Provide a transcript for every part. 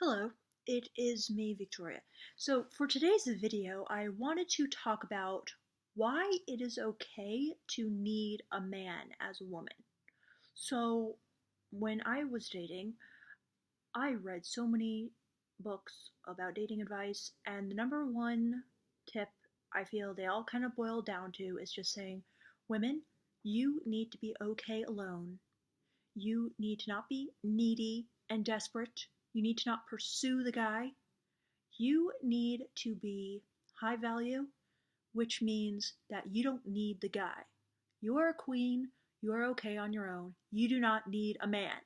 Hello, it is me, Victoria. So, for today's video, I wanted to talk about why it is okay to need a man as a woman. So, when I was dating, I read so many books about dating advice, and the number one tip I feel they all kind of boil down to is just saying, women, you need to be okay alone. You need to not be needy and desperate. You need to not pursue the guy. You need to be high value, which means that you don't need the guy. You are a queen. You are okay on your own. You do not need a man.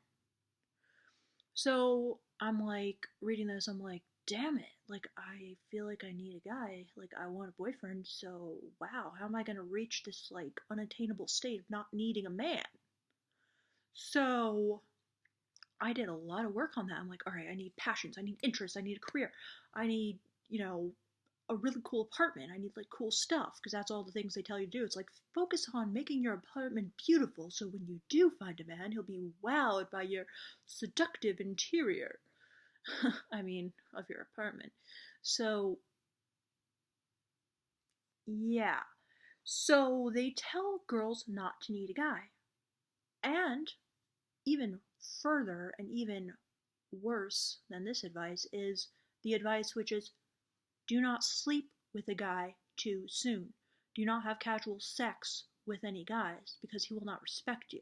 So I'm like, reading this, I'm like, damn it. Like, I feel like I need a guy. Like, I want a boyfriend. So, wow, how am I going to reach this, like, unattainable state of not needing a man? So I did a lot of work on that. I'm like, all right, I need passions, I need interests, I need a career, I need, a really cool apartment, I need like cool stuff, because that's all the things they tell you to do. It's like, focus on making your apartment beautiful so when you do find a man, he'll be wowed by your seductive interior. I mean, of your apartment. So, yeah. So they tell girls not to need a guy. And even further and even worse than this advice is the advice which is, do not sleep with a guy too soon. Do not have casual sex with any guys because he will not respect you.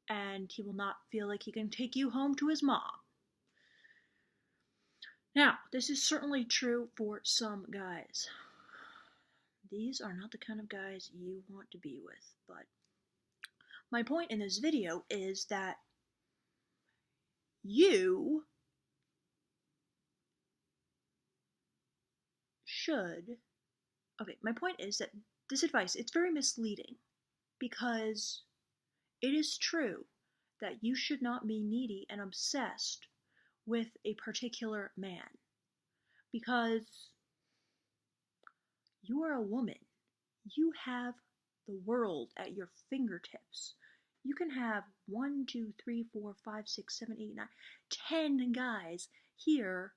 And he will not feel like he can take you home to his mom. Now, this is certainly true for some guys. These are not the kind of guys you want to be with, but my point in this video is that you should. Okay, my point is that this advice, it's very misleading because it is true that you should not be needy and obsessed with a particular man because you are a woman. You have the world at your fingertips. You can have 10 guys here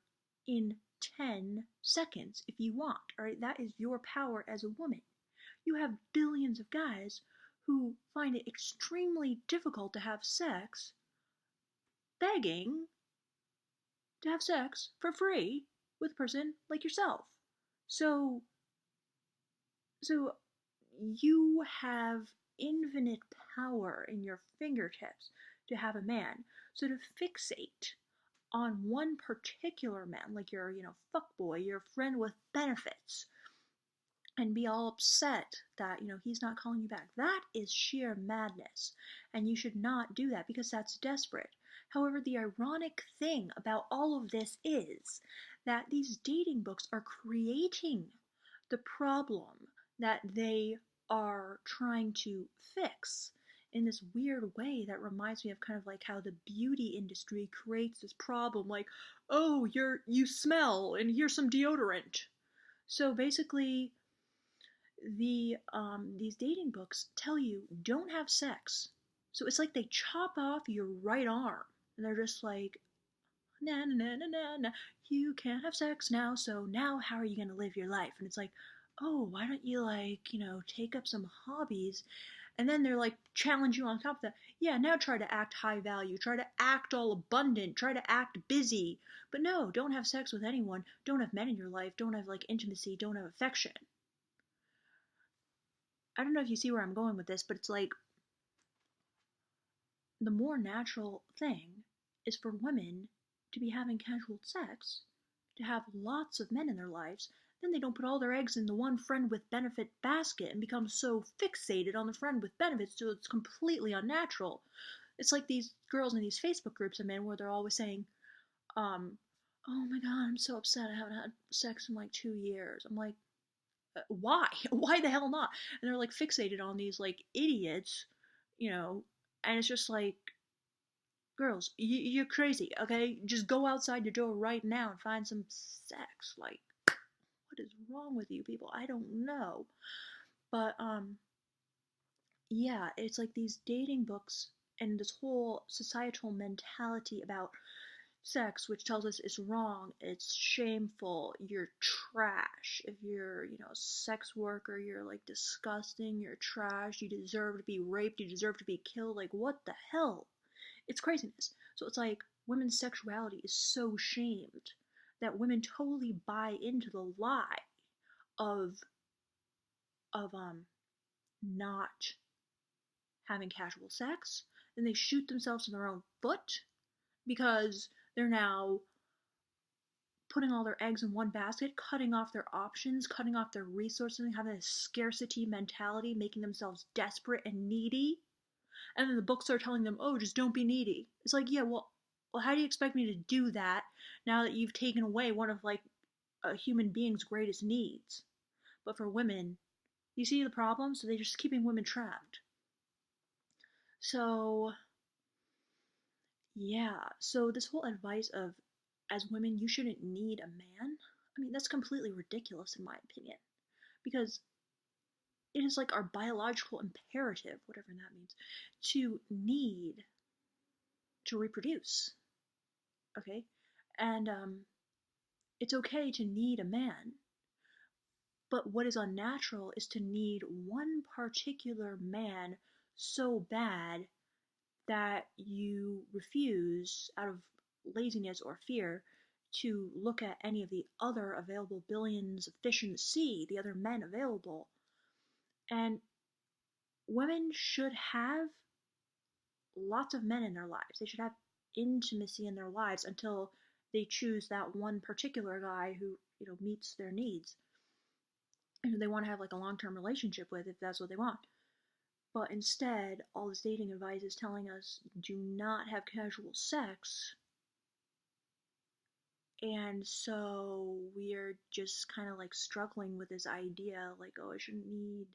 in 10 seconds if you want. Alright, that is your power as a woman. You have billions of guys who find it extremely difficult to have sex, begging to have sex for free with a person like yourself. So, so you have infinite power in your fingertips to have a man. So to fixate on one particular man, like your, fuckboi, your friend with benefits, and be all upset that, he's not calling you back. That is sheer madness. And you should not do that because that's desperate. However, the ironic thing about all of this is that these dating books are creating the problem that they are trying to fix in this weird way that reminds me of kind of like how the beauty industry creates this problem, like, oh, you smell and here's some deodorant. So basically, these dating books tell you don't have sex. So it's like they chop off your right arm and they're just like, na na na na na na, you can't have sex now, so now how are you gonna live your life? And it's like, oh, why don't you, like, take up some hobbies? And then they're like, challenge you on top of that. Yeah, now try to act high value, try to act all abundant, try to act busy. But no, don't have sex with anyone, don't have men in your life, don't have like intimacy, don't have affection. I don't know if you see where I'm going with this, but it's like, the more natural thing is for women to be having casual sex, to have lots of men in their lives. Then they don't put all their eggs in the one friend with benefit basket and become so fixated on the friend with benefits so it's completely unnatural. It's like these girls in these Facebook groups I'm in where they're always saying, oh my god, I'm so upset I haven't had sex in like 2 years. I'm like, why? Why the hell not? And they're like fixated on these like idiots, you know, and it's just like, girls, you're crazy, okay? Just go outside your door right now and find some sex. Like, what is wrong with you people? I don't know. But, yeah, it's like these dating books and this whole societal mentality about sex, which tells us it's wrong, it's shameful, you're trash. If you're, a sex worker, you're like disgusting, you're trash, you deserve to be raped, you deserve to be killed. Like, what the hell? It's craziness. So it's like women's sexuality is so shamed that women totally buy into the lie of not having casual sex, then they shoot themselves in their own foot because they're now putting all their eggs in one basket, cutting off their options, cutting off their resources, having a scarcity mentality, making themselves desperate and needy. And then the books are telling them, oh, just don't be needy. It's like, yeah, well, how do you expect me to do that now that you've taken away one of, like, a human being's greatest needs? But for women, you see the problem? So they're just keeping women trapped. So, yeah. So this whole advice of, as women, you shouldn't need a man, I mean, that's completely ridiculous in my opinion. Because it is like our biological imperative, whatever that means, to need to reproduce. Okay? And it's okay to need a man, but what is unnatural is to need one particular man so bad that you refuse, out of laziness or fear, to look at any of the other available billions of fish in the sea, the other men available. And women should have lots of men in their lives. They should have intimacy in their lives until they choose that one particular guy who, meets their needs and who they want to have like a long-term relationship with if that's what they want. But instead, all this dating advice is telling us do not have casual sex. And so we're just kind of like struggling with this idea like, oh, I shouldn't be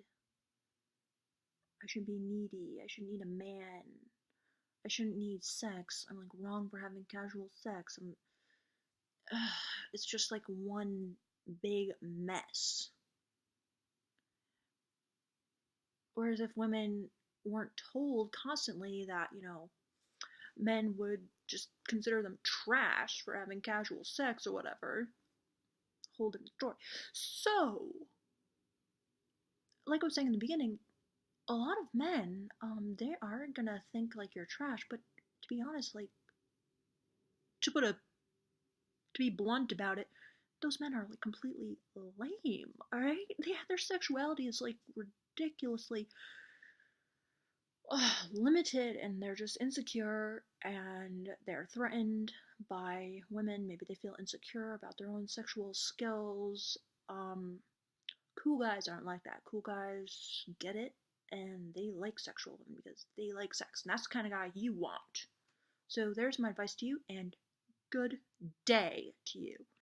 needy, I shouldn't need a man, I shouldn't need sex, I'm like wrong for having casual sex. It's just like one big mess. Whereas if women weren't told constantly that, men would just consider them trash for having casual sex or whatever, whole different story. So, like I was saying in the beginning, a lot of men, they aren't gonna think like you're trash, but to be honest, like, to put a, to be blunt about it, those men are like completely lame, alright? Their sexuality is like ridiculously limited, and they're just insecure and they're threatened by women. Maybe they feel insecure about their own sexual skills. Cool guys aren't like that. Cool guys get it and they like sexual women because they like sex, and that's the kind of guy you want. So there's my advice to you, and good day to you.